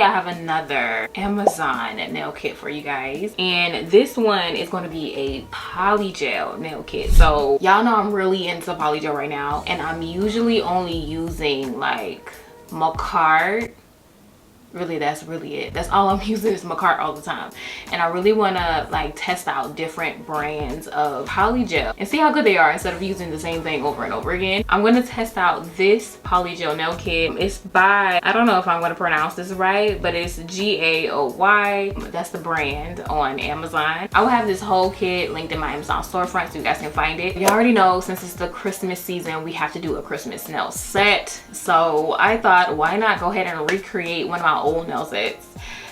I have another Amazon nail kit for you guys, and this one is going to be a polygel nail kit. So y'all know I'm really into polygel right now, and I'm usually only using like Macart. Really, that's really it. That's all I'm using is Macart all the time. And I really want to like test out different brands of polygel and see how good they are instead of using the same thing over and over again. I'm going to test out this polygel nail kit. It's by, I don't know if I'm going to pronounce this right, but it's Gaoy. That's the brand on Amazon. I will have this whole kit linked in my Amazon storefront so you guys can find it. You already know, since it's the Christmas season, we have to do a Christmas nail set. So I thought, why not go ahead and recreate one of my old nail sets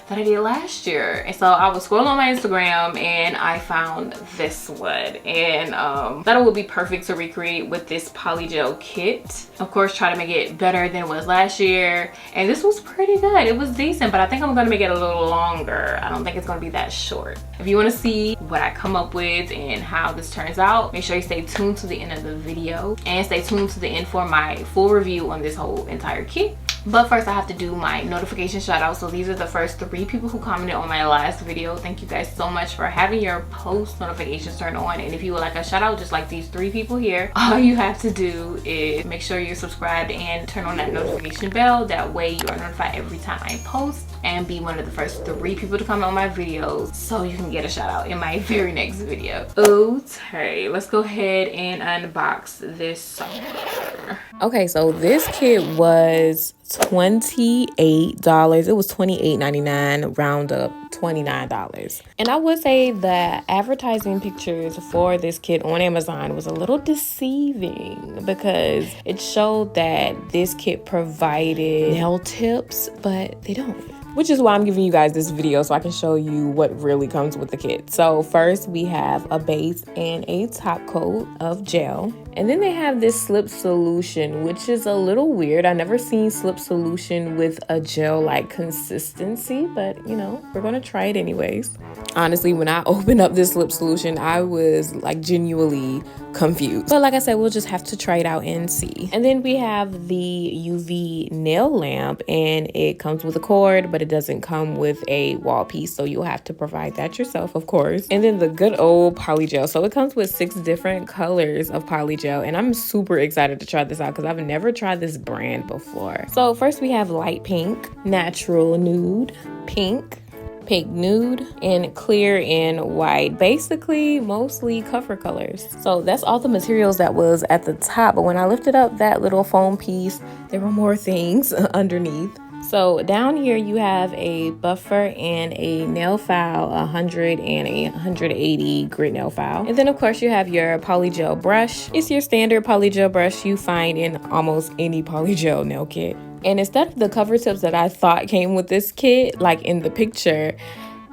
that I did last year. And so I was scrolling on my Instagram and I found this one, and thought it would be perfect to recreate with this polygel kit. Of course, try to make it better than it was last year, and this was pretty good. It was decent, but I think I'm gonna make it a little longer. I don't think it's gonna be that short. If you want to see what I come up with and how this turns out, make sure you stay tuned to the end of the video and stay tuned to the end for my full review on this whole entire kit. But first, I have to do my notification shout out. So these are the first 3 people who commented on my last video. Thank you guys so much for having your post notifications turned on. And if you would like a shout out just like these 3 people here, all you have to do is make sure you're subscribed and turn on that notification bell. That way you are notified every time I post, and be one of the first 3 people to comment on my videos so you can get a shout out in my very next video. Okay, let's go ahead and unbox this software. Okay, so this kit was $28. It was $28.99, round up $29. And I would say the advertising pictures for this kit on Amazon was a little deceiving because it showed that this kit provided nail tips, but they don't. Which is why I'm giving you guys this video so I can show you what really comes with the kit. So first we have a base and a top coat of gel. And then they have this slip solution, which is a little weird. I never seen slip solution with a gel-like consistency, but you know, we're gonna try it anyways. Honestly, when I opened up this slip solution, I was like genuinely confused. But like I said, we'll just have to try it out and see. And then we have the UV nail lamp, and it comes with a cord, but it doesn't come with a wall piece, so you'll have to provide that yourself, of course. And then the good old polygel. So it comes with 6 different colors of polygel, and I'm super excited to try this out because I've never tried this brand before. So first we have light pink, natural nude, pink nude, and clear and white. Basically mostly cover colors. So that's all the materials that was at the top, but when I lifted up that little foam piece, there were more things underneath. So down here you have a buffer and a nail file, 100 and a 180 grit nail file. And then of course you have your polygel brush. It's your standard polygel brush you find in almost any polygel nail kit. And instead of the cover tips that I thought came with this kit, like in the picture,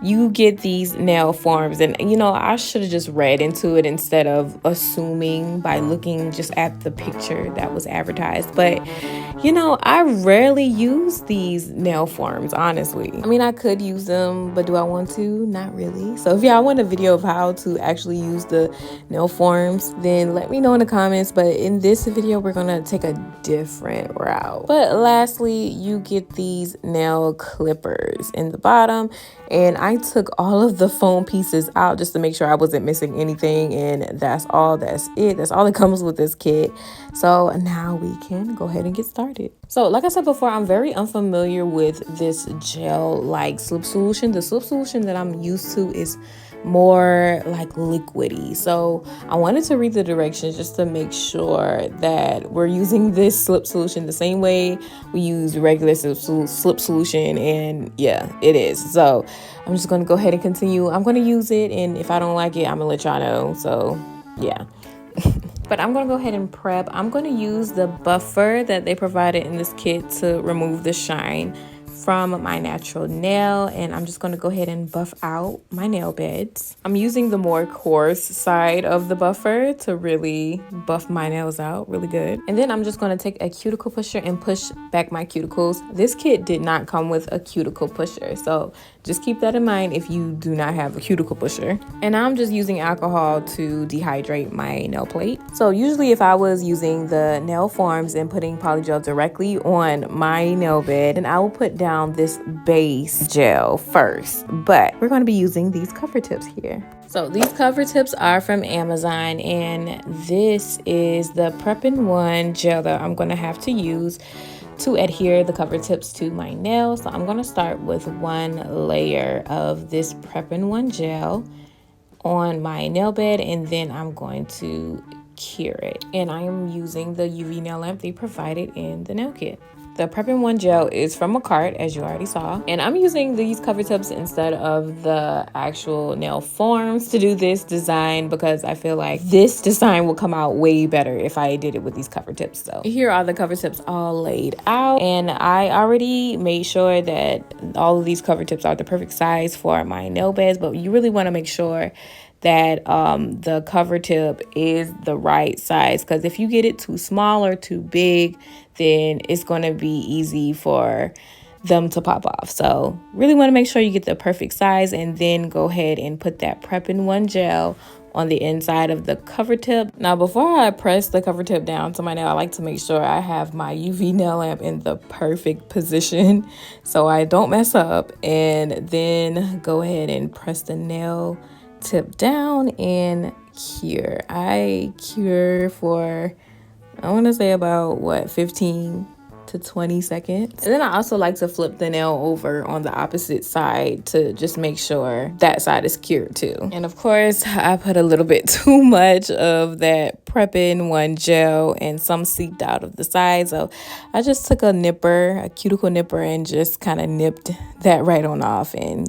you get these nail forms. And you know, I should have just read into it instead of assuming by looking just at the picture that was advertised. But you know, I rarely use these nail forms, honestly. I mean, I could use them, but do I want to? Not really. So if y'all want a video of how to actually use the nail forms, then let me know in the comments. But in this video, we're gonna take a different route. But lastly, you get these nail clippers in the bottom, and I took all of the foam pieces out just to make sure I wasn't missing anything, and that's all that comes with this kit. So now we can go ahead and get started. So like I said before, I'm very unfamiliar with this gel like slip solution. The slip solution that I'm used to is more like liquidy. So I wanted to read the directions just to make sure that we're using this slip solution the same way we use regular slip solution, and yeah, it is. So I'm just going to go ahead and continue. I'm going to use it, and if I don't like it, I'm going to let y'all know. So yeah. But I'm going to go ahead and prep. I'm going to use the buffer that they provided in this kit to remove the shine from my natural nail, and I'm just going to go ahead and buff out my nail beds. I'm using the more coarse side of the buffer to really buff my nails out really good. And then I'm just going to take a cuticle pusher and push back my cuticles. This kit did not come with a cuticle pusher, so just keep that in mind if you do not have a cuticle pusher. And I'm just using alcohol to dehydrate my nail plate. So usually if I was using the nail forms and putting polygel directly on my nail bed, then I will put down down this base gel first, but we're going to be using these cover tips here. So these cover tips are from Amazon, and this is the Prep-in-1 gel that I'm going to have to use to adhere the cover tips to my nails. So I'm going to start with one layer of this Prep-in-1 gel on my nail bed, and then I'm going to cure it. And I am using the UV nail lamp they provided in the nail kit. The Prep-in-1 gel is from a cart, as you already saw, and I'm using these cover tips instead of the actual nail forms to do this design because I feel like this design will come out way better if I did it with these cover tips. So here are the cover tips all laid out, and I already made sure that all of these cover tips are the perfect size for my nail beds, but you really want to make sure that the cover tip is the right size, because if you get it too small or too big, then it's going to be easy for them to pop off. So really want to make sure you get the perfect size, and then go ahead and put that Prep-in-1 gel on the inside of the cover tip. Now, before I press the cover tip down to my nail, I like to make sure I have my UV nail lamp in the perfect position so I don't mess up, and then go ahead and press the nail tip down and cure. I cure for, I want to say about 15 to 20 seconds. And then I also like to flip the nail over on the opposite side to just make sure that side is cured too. And of course, I put a little bit too much of that Prep-in-1 gel, and some seeped out of the side. So I just took a cuticle nipper, and just kind of nipped that right on off, and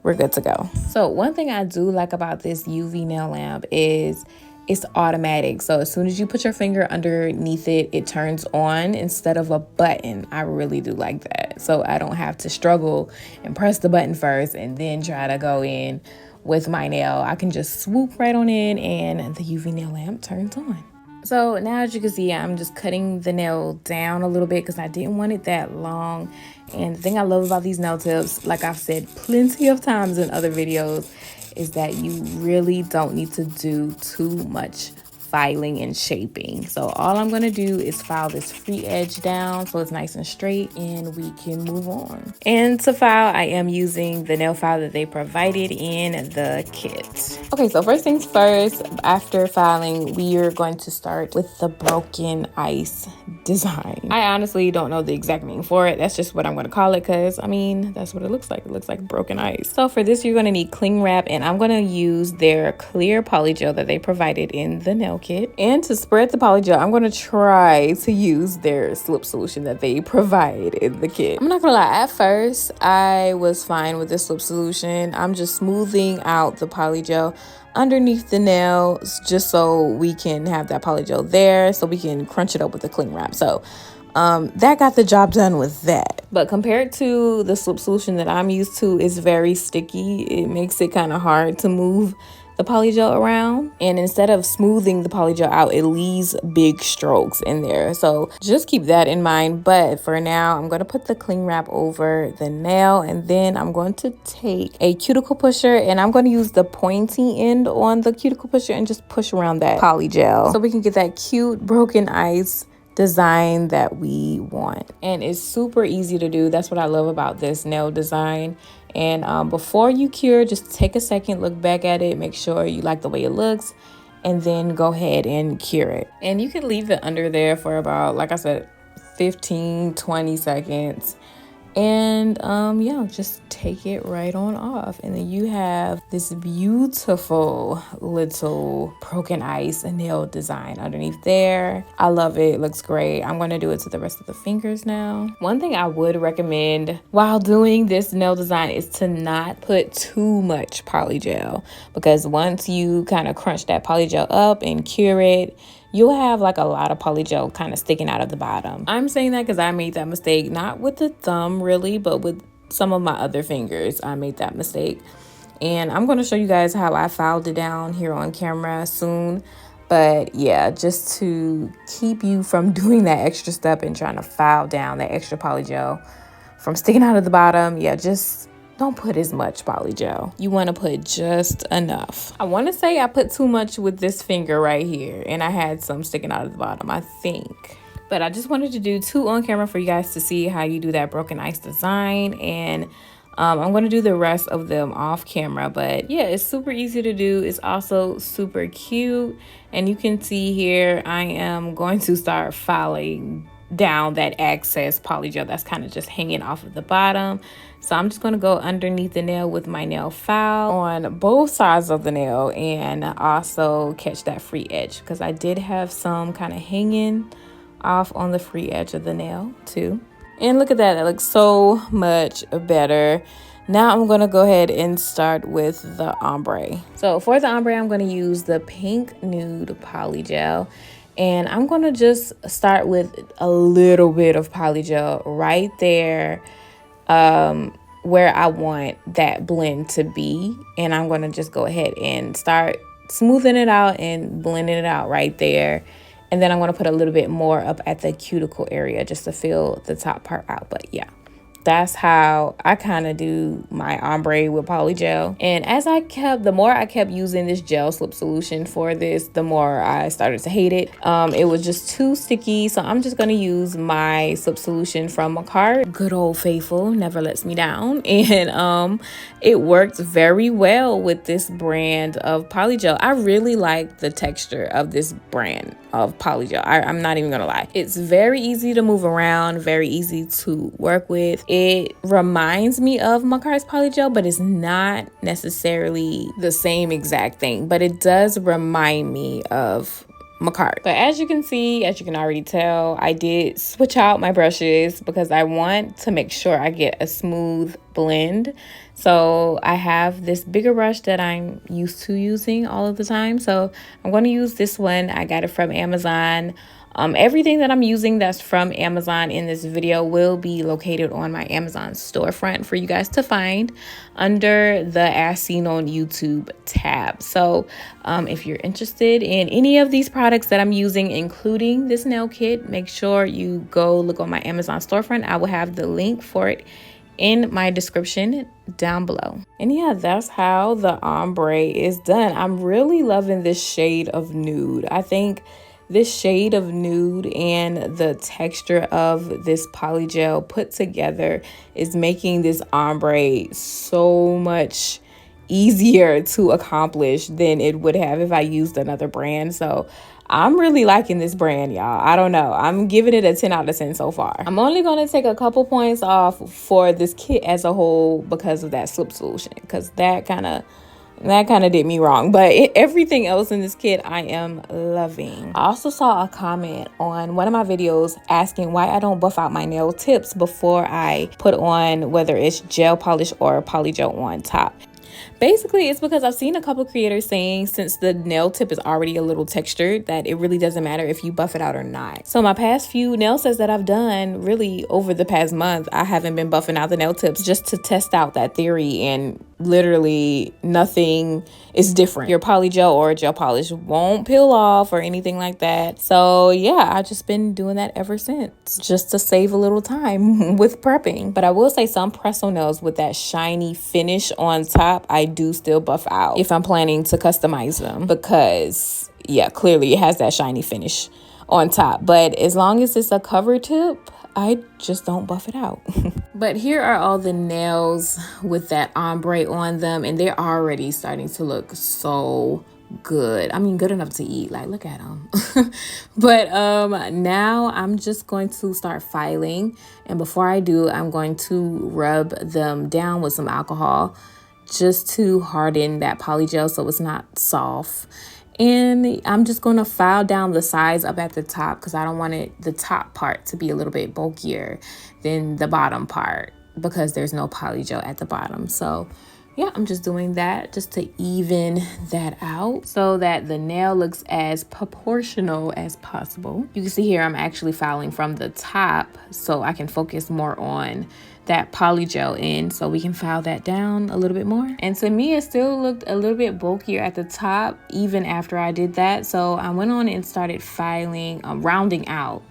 we're good to go. So one thing I do like about this UV nail lamp is it's automatic. So as soon as you put your finger underneath it, it turns on instead of a button. I really do like that. So I don't have to struggle and press the button first and then try to go in with my nail. I can just swoop right on in, and the UV nail lamp turns on. So now, as you can see, I'm just cutting the nail down a little bit because I didn't want it that long. And the thing I love about these nail tips, like I've said plenty of times in other videos, is that you really don't need to do too much filing and shaping. So all I'm going to do is file this free edge down so it's nice and straight, and we can move on. And to file, I am using the nail file that they provided in the kit. Okay, so first things first, after filing, we are going to start with the broken ice design. I honestly don't know the exact name for it. That's just what I'm going to call it, because that's what it looks like. It looks like broken ice. So for this, you're going to need cling wrap, and I'm going to use their clear polygel that they provided in the nail kit. And to spread the polygel, I'm going to try to use their slip solution that they provide in the kit. I'm not gonna lie, at first I was fine with the slip solution. I'm just smoothing out the polygel underneath the nails just so we can have that polygel there so we can crunch it up with the cling wrap. So that got the job done with that. But compared to the slip solution that I'm used to, it's very sticky. It makes it kind of hard to move the polygel around, and instead of smoothing the polygel out, it leaves big strokes in there. So just keep that in mind. But for now, I'm going to put the cling wrap over the nail, and then I'm going to take a cuticle pusher, and I'm going to use the pointy end on the cuticle pusher and just push around that polygel so we can get that cute broken ice design that we want. And it's super easy to do. That's what I love about this nail design. And before you cure, just take a second, look back at it, make sure you like the way it looks, and then go ahead and cure it. And you can leave it under there for about, like I said, 15-20 seconds. And yeah, just take it right on off, and then you have this beautiful little broken ice nail design underneath there. I love it. It looks great. I'm going to do it to the rest of the fingers now. One thing I would recommend while doing this nail design is to not put too much polygel, because once you kind of crunch that polygel up and cure it, you'll have like a lot of polygel kind of sticking out of the bottom. I'm saying that because I made that mistake, not with the thumb really, but with some of my other fingers. I made that mistake. And I'm going to show you guys how I filed it down here on camera soon. But yeah, just to keep you from doing that extra step and trying to file down that extra polygel from sticking out of the bottom, yeah, just don't put as much polygel. You want to put just enough. I want to say I put too much with this finger right here, and I had some sticking out of the bottom, I think. But I just wanted to do 2 on camera for you guys to see how you do that broken ice design. And I'm going to do the rest of them off camera. But yeah, it's super easy to do. It's also super cute. And you can see here, I am going to start filing down that excess polygel that's kind of just hanging off of the bottom. So I'm just going to go underneath the nail with my nail file on both sides of the nail and also catch that free edge, because I did have some kind of hanging off on the free edge of the nail too. And look at that, that looks so much better. Now I'm going to go ahead and start with the ombre. So for the ombre, I'm going to use the pink nude polygel. And I'm going to just start with a little bit of polygel right there where I want that blend to be. And I'm going to just go ahead and start smoothing it out and blending it out right there. And then I'm going to put a little bit more up at the cuticle area just to fill the top part out. But yeah, that's how I kind of do my ombre with polygel. And as the more I kept using this gel slip solution for this, the more I started to hate it. It was just too sticky. So I'm just going to use my slip solution from Makart. Good old faithful, never lets me down. And it works very well with this brand of polygel. I really like the texture of this brand of polygel. I'm not even gonna lie. It's very easy to move around, very easy to work with. It reminds me of Makart's polygel, but it's not necessarily the same exact thing, but it does remind me of Makart. But as you can see, as you can already tell, I did switch out my brushes because I want to make sure I get a smooth blend. So I have this bigger brush that I'm used to using all of the time. So I'm going to use this one. I got it from Amazon. Everything that I'm using that's from Amazon in this video will be located on my Amazon storefront for you guys to find under the As Seen on YouTube tab. So if you're interested in any of these products that I'm using, including this nail kit, make sure you go look on my Amazon storefront. I will have the link for it in my description down below. And yeah, that's how the ombre is done. I'm really loving this shade of nude. I think this shade of nude and the texture of this polygel put together is making this ombre so much easier to accomplish than it would have if I used another brand. So I'm really liking this brand, y'all. I don't know. I'm giving it a 10 out of 10 so far. I'm only going to take a couple points off for this kit as a whole because of that slip solution, because that kind of did me wrong. But everything else in this kit I am loving. I also saw a comment on one of my videos asking why I don't buff out my nail tips before I put on whether it's gel polish or polygel on top. Basically, it's because I've seen a couple creators saying since the nail tip is already a little textured that it really doesn't matter if you buff it out or not. So my past few nail sets that I've done, really over the past month, I haven't been buffing out the nail tips just to test out that theory, and literally nothing is different. Your polygel or gel polish won't peel off or anything like that. So yeah, I've just been doing that ever since, just to save a little time with prepping. But I will say some press-on nails with that shiny finish on top, I do still buff out if I'm planning to customize them, because yeah, clearly it has that shiny finish on top. But as long as it's a cover tip, I just don't buff it out. But here are all the nails with that ombre on them, and they're already starting to look so good. I mean, good enough to eat. Like, look at them. But now I'm just going to start filing, and before I do, I'm going to rub them down with some alcohol just to harden that polygel so it's not soft. And I'm just going to file down the sides up at the top because I don't want the top part to be a little bit bulkier than the bottom part because there's no polygel at the bottom. So yeah, I'm just doing that just to even that out so that the nail looks as proportional as possible. You can see here I'm actually filing from the top so I can focus more on that polygel in, so we can file that down a little bit more. And to me, it still looked a little bit bulkier at the top even after I did that. So I went on and started filing, rounding out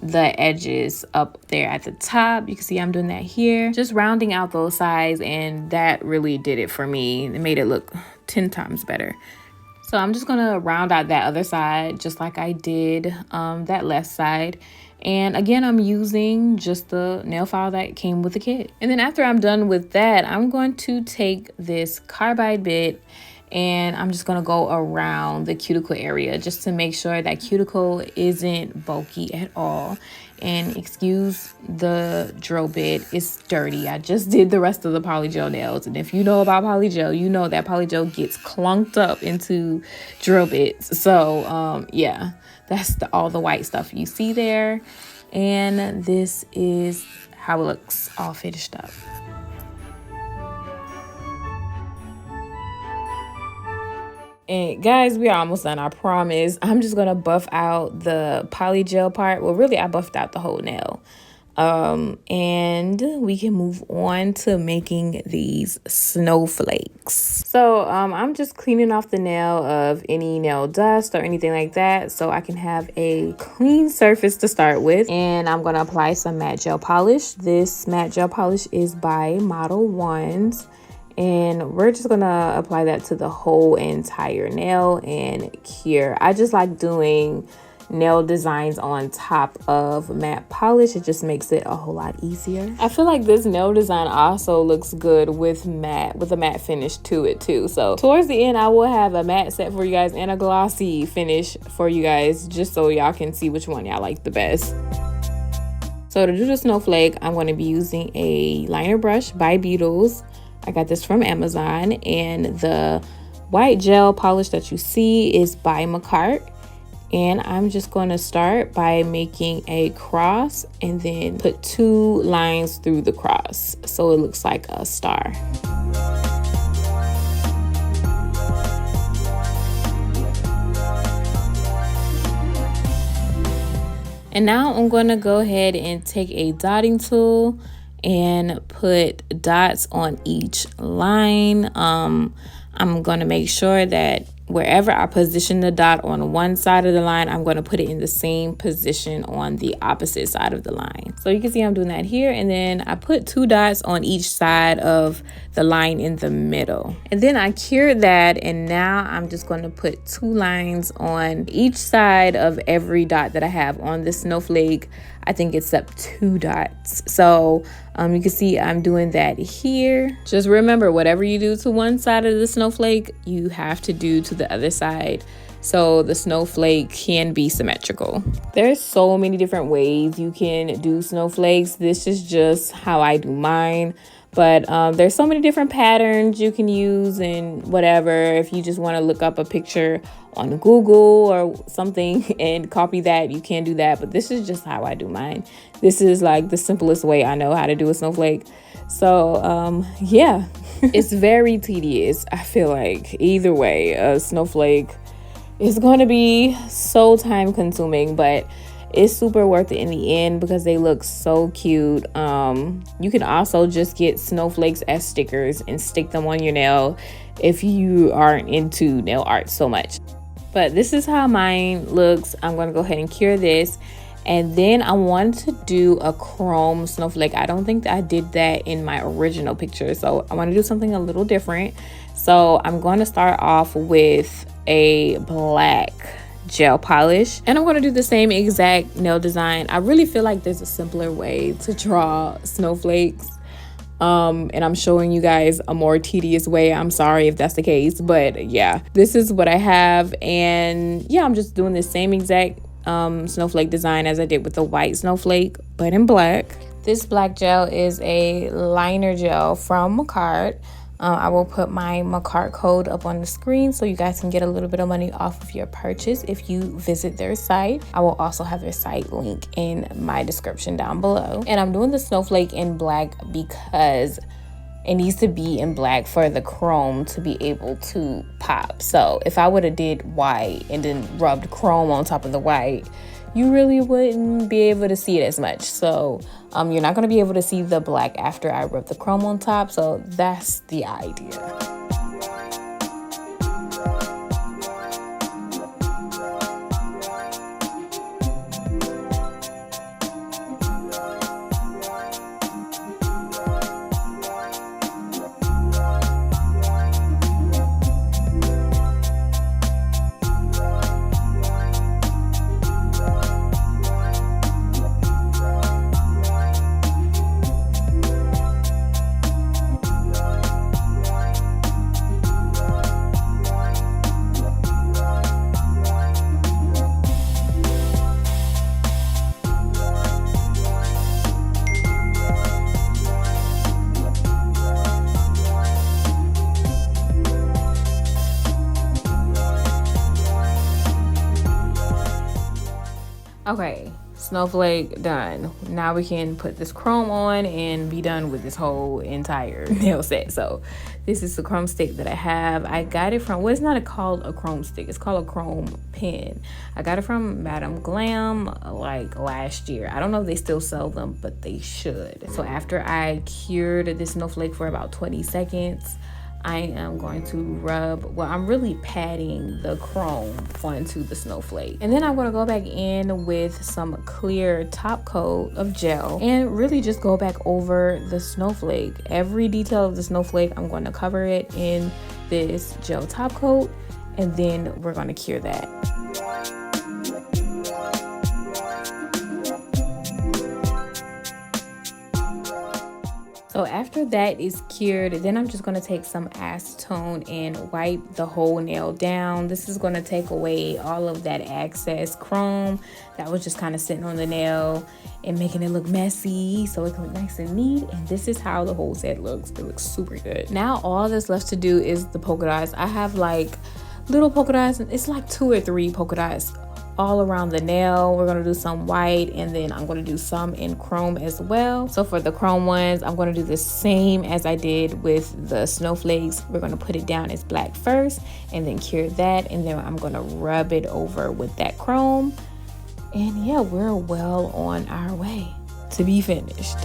the edges up there at the top. You can see I'm doing that here, just rounding out those sides, and that really did it for me. It made it look 10 times better. So I'm just gonna round out that other side just like I did that left side. And again, I'm using just the nail file that came with the kit. And then after I'm done with that, I'm going to take this carbide bit and I'm just gonna go around the cuticle area just to make sure that cuticle isn't bulky at all. And excuse the drill bit, it's dirty. I just did the rest of the polygel nails, and if you know about polygel, you know that polygel gets clunked up into drill bits. So yeah, that's all the white stuff you see there. And this is how it looks all finished up. And guys, we are almost done, I promise. I'm just gonna buff out the polygel part. Well, really, I buffed out the whole nail. And we can move on to making these snowflakes. So I'm just cleaning off the nail of any nail dust or anything like that, so I can have a clean surface to start with. And I'm gonna apply some matte gel polish. This matte gel polish is by Model Ones. And we're just gonna apply that to the whole entire nail and cure. I just like doing nail designs on top of matte polish. It just makes it a whole lot easier. I feel like this nail design also looks good with a matte finish to it too. So towards the end, I will have a matte set for you guys and a glossy finish for you guys, just so y'all can see which one y'all like the best. So to do the snowflake, I'm going to be using a liner brush by Beetles. I got this from Amazon, and the white gel polish that you see is by Macart. And I'm just going to start by making a cross and then put 2 lines through the cross so it looks like a star. And now I'm going to go ahead and take a dotting tool and put dots on each line. I'm going to make sure that wherever I position the dot on one side of the line, I'm going to put it in the same position on the opposite side of the line. So you can see I'm doing that here, and then I put 2 dots on each side of the line in the middle. And then I cured that, and now I'm just going to put 2 lines on each side of every dot that I have on the snowflake. I think it's up 2 dots. So you can see I'm doing that here. Just remember, whatever you do to one side of the snowflake, you have to do to the other side, so the snowflake can be symmetrical. There's so many different ways you can do snowflakes. This is just how I do mine. But there's so many different patterns you can use and whatever. If you just want to look up a picture on Google or something and copy that, you can do that. But this is just how I do mine. This is like the simplest way I know how to do a snowflake. So yeah, it's very tedious. I feel like either way, a snowflake is going to be so time consuming, but it's super worth it in the end because they look so cute. You can also just get snowflakes as stickers and stick them on your nail if you aren't into nail art so much. But this is how mine looks. I'm going to go ahead and cure this. And then I wanted to do a chrome snowflake. I don't think that I did that in my original picture. So I want to do something a little different. So I'm going to start off with a black gel polish, and I'm going to do the same exact nail design. I really feel like there's a simpler way to draw snowflakes, and I'm showing you guys a more tedious way. I'm sorry if that's the case, but yeah, this is what I have. And yeah, I'm just doing the same exact snowflake design as I did with the white snowflake, but in black. This black gel is a liner gel from Macart. I will put my Macart code up on the screen so you guys can get a little bit of money off of your purchase if you visit their site. I will also have their site link in my description down below. And I'm doing the snowflake in black because it needs to be in black for the chrome to be able to pop. So if I would have did white and then rubbed chrome on top of the white, you really wouldn't be able to see it as much. So you're not going to be able to see the black after I rub the chrome on top. So that's the idea. Okay, Snowflake done. Now we can put this chrome on and be done with this whole entire nail set. So this is the chrome stick that I have. I got it from, well, it's not called a chrome stick, it's called a chrome pen. I got it from Madam Glam like last year. I don't know if they still sell them, but they should. So after I cured this Snowflake for about 20 seconds, I am going to rub, well, I'm really patting the chrome onto the Snowflake. And then I'm gonna go back in with some clear top coat of gel and really just go back over the Snowflake. Every detail of the Snowflake, I'm going to cover it in this gel top coat, and then we're gonna cure that. So after that is cured, then I'm just going to take some acetone and wipe the whole nail down. This is going to take away all of that excess chrome that was just kind of sitting on the nail and making it look messy, so it can look nice and neat. And this is how the whole set looks. It looks super good. Now all that's left to do is the polka dots. I have like little polka dots, and it's like 2 or 3 polka dots all around the nail. We're gonna do some white, and then I'm gonna do some in chrome as well. So for the chrome ones, I'm gonna do the same as I did with the snowflakes. We're gonna put it down as black first and then cure that, and then I'm gonna rub it over with that chrome. And yeah, we're well on our way to be finished.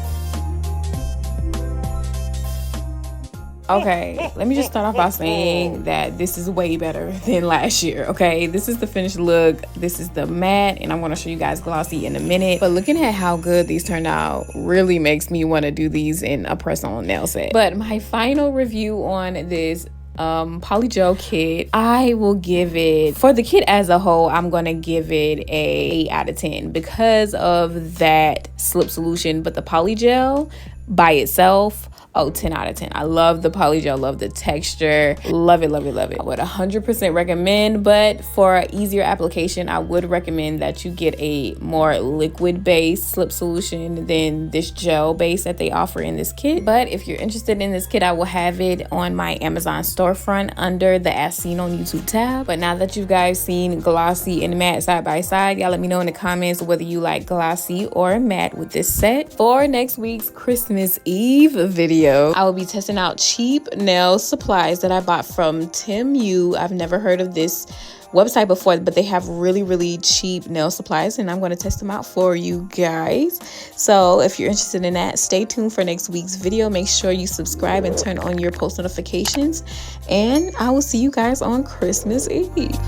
Okay, let me just start off by saying that this is way better than last year, okay? This is the finished look. This is the matte, and I'm going to show you guys glossy in a minute. But looking at how good these turned out really makes me want to do these in a press-on nail set. But my final review on this polygel kit, I will give it, for the kit as a whole, I'm going to give it a 8 out of 10 because of that slip solution. But the polygel by itself, oh, 10 out of 10. I love the polygel, love the texture, love it, love it, love it. I would 100% recommend, but for easier application, I would recommend that you get a more liquid-based slip solution than this gel base that they offer in this kit. But if you're interested in this kit, I will have it on my Amazon storefront under the As Seen on YouTube tab. But now that you guys seen glossy and matte side by side, y'all let me know in the comments whether you like glossy or matte with this set. For next week's Christmas Eve video, I will be testing out cheap nail supplies that I bought from Temu. I've never heard of this website before, but they have really, really cheap nail supplies, and I'm going to test them out for you guys. So if you're interested in that, stay tuned for next week's video. Make sure you subscribe and turn on your post notifications, and I will see you guys on Christmas Eve.